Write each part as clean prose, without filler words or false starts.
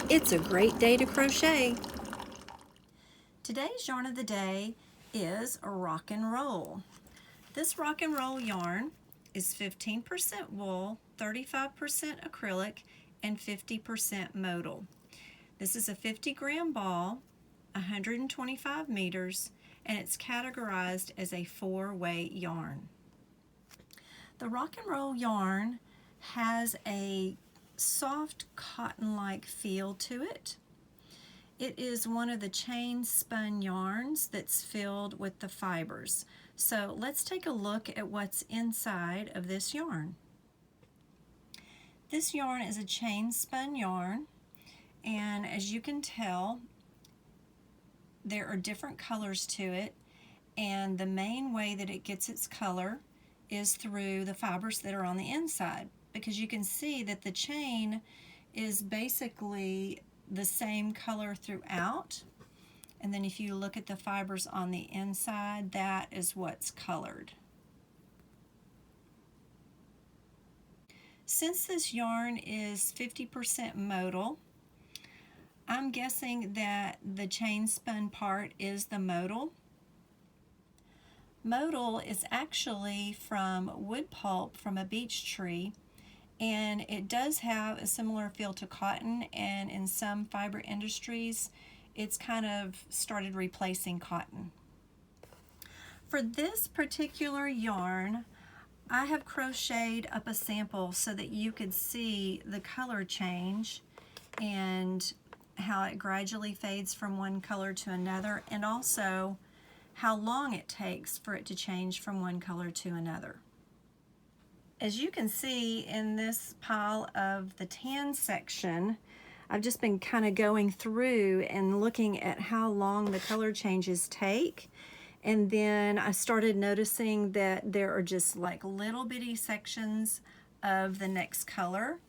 It's a great day to crochet. Today's yarn of the day is a rock and roll. This rock and roll yarn is 15% wool, 35% acrylic, and 50% modal. This is a 50-gram ball, 125 meters, and it's categorized as a 4-way yarn. The rock and roll yarn has a soft cotton-like feel to it. It is one of the chain spun yarns that's filled with the fibers. So let's take a look at what's inside of this yarn. This yarn is a chain spun yarn, and as you can tell, there are different colors to it, and the main way that it gets its color is through the fibers that are on the inside, because you can see that the chain is basically the same color throughout, and then if you look at the fibers on the inside, that is what's colored. Since this yarn is 50% modal, I'm guessing that the chain spun part is the modal. Modal is actually from wood pulp from a beech tree, and it does have a similar feel to cotton, and in some fiber industries it's kind of started replacing cotton. For this particular yarn, I have crocheted up a sample so that you could see the color change and how it gradually fades from one color to another, and also how long it takes for it to change from one color to another. As you can see in this pile of the tan section, I've just been kind of going through and looking at how long the color changes take, and then I started noticing that there are just like little bitty sections of the next color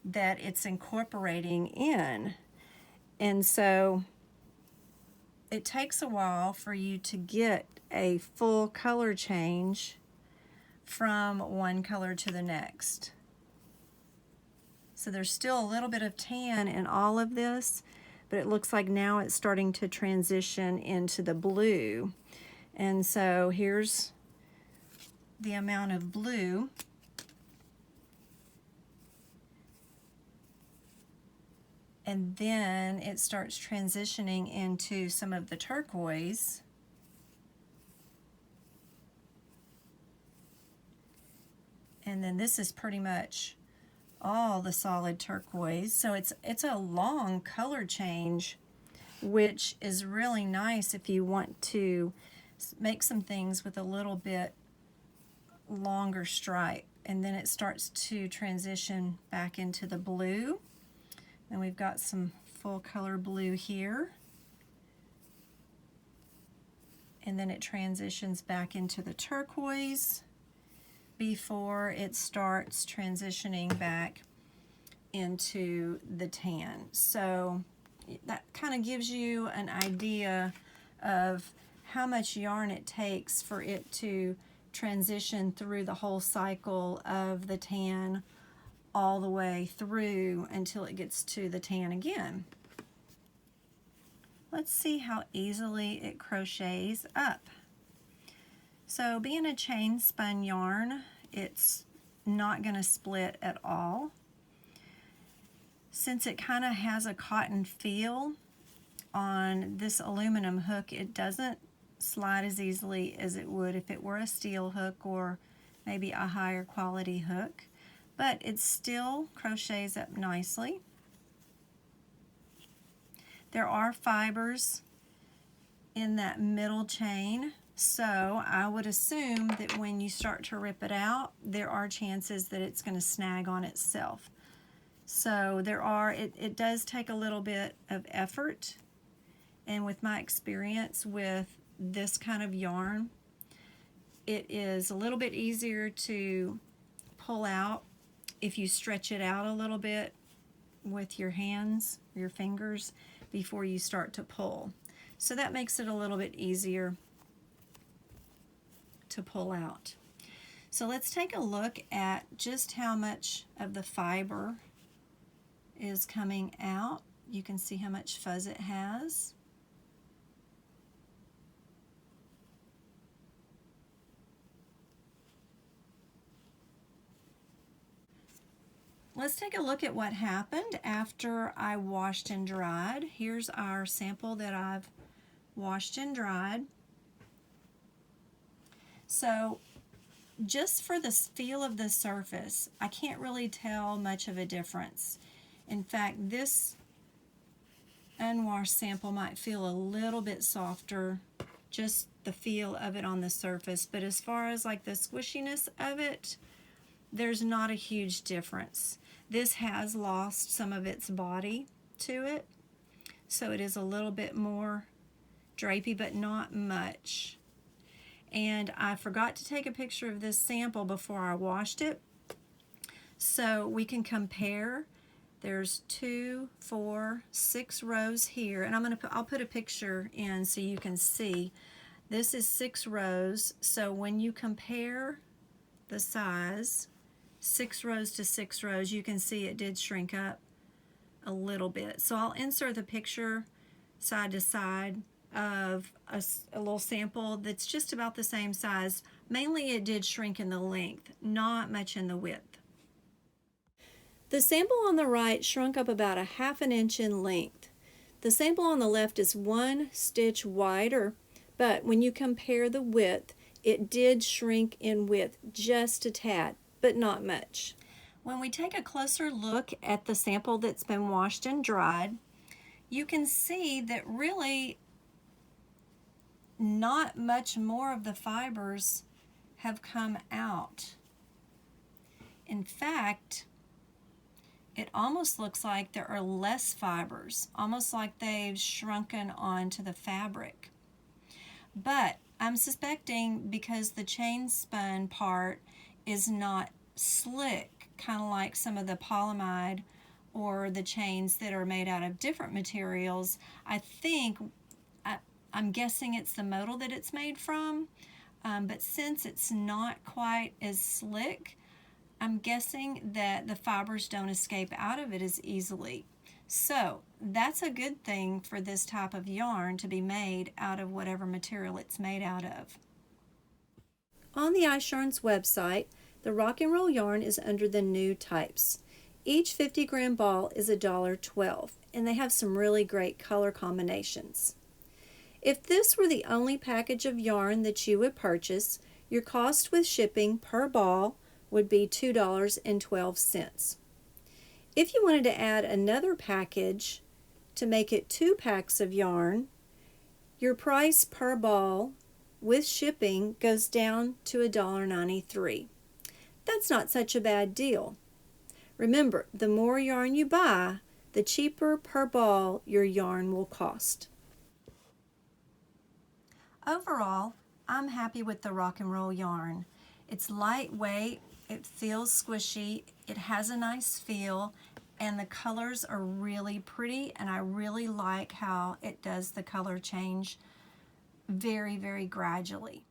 that it's incorporating in. And so it takes a while for you to get a full color change from one color to the next. So there's still a little bit of tan in all of this, but it looks like now it's starting to transition into the blue. And so here's the amount of blue. And then it starts transitioning into some of the turquoise. And then this is pretty much all the solid turquoise. So it's a long color change, which is really nice if you want to make some things with a little bit longer stripe. And then it starts to transition back into the blue. And we've got some full color blue here. And then it transitions back into the turquoise before it starts transitioning back into the tan. So that kind of gives you an idea of how much yarn it takes for it to transition through the whole cycle of the tan all the way through until it gets to the tan again. Let's see how easily it crochets up. So being a chain spun yarn, it's not going to split at all. Since it kind of has a cotton feel on this aluminum hook, it doesn't slide as easily as it would if it were a steel hook or maybe a higher quality hook, but it still crochets up nicely. There are fibers in that middle chain, so I would assume that when you start to rip it out, there are chances that it's going to snag on itself. So it does take a little bit of effort, and with my experience with this kind of yarn, it is a little bit easier to pull out if you stretch it out a little bit with your hands, your fingers, before you start to pull. So that makes it a little bit easier to pull out. So let's take a look at just how much of the fiber is coming out You can see how much fuzz it has. Let's take a look at what happened after I washed and dried. Here's our sample that I've washed and dried. So just for the feel of the surface, I can't really tell much of a difference. In fact, this unwashed sample might feel a little bit softer, just the feel of it on the surface, but as far as like the squishiness of it, there's not a huge difference. This has lost some of its body to it, so it is a little bit more drapey, but not much. And I forgot to take a picture of this sample before I washed it, so we can compare. There's 2, 4, 6 rows here, and I'll put a picture in so you can see. This is 6 rows, so when you compare the size, 6 rows to 6 rows, you can see it did shrink up a little bit. So I'll insert the picture side to side of a little sample that's just about the same size. Mainly it did shrink in the length, not much in the width. The sample on the right shrunk up about a ½ inch in length. The sample on the left is 1 stitch wider, but when you compare the width, it did shrink in width just a tad, but not much. When we take a closer look at the sample that's been washed and dried, you can see that really not much more of the fibers have come out. In fact, it almost looks like there are less fibers, almost like they've shrunken onto the fabric. But I'm suspecting because the chain spun part is not slick, kind of like some of the polyamide or the chains that are made out of different materials, I'm guessing it's the modal that it's made from, but since it's not quite as slick, I'm guessing that the fibers don't escape out of it as easily. So that's a good thing for this type of yarn to be made out of whatever material it's made out of. On the iSharn's website, the Rock and Roll yarn is under the new types. Each 50-gram ball is $1.12, and they have some really great color combinations. If this were the only package of yarn that you would purchase, your cost with shipping per ball would be $2.12. If you wanted to add another package to make it 2 packs of yarn, your price per ball with shipping goes down to $1.93. That's not such a bad deal. Remember, the more yarn you buy, the cheaper per ball your yarn will cost. Overall, I'm happy with the Rock and Roll yarn. It's lightweight, it feels squishy, it has a nice feel, and the colors are really pretty, and I really like how it does the color change very, very gradually.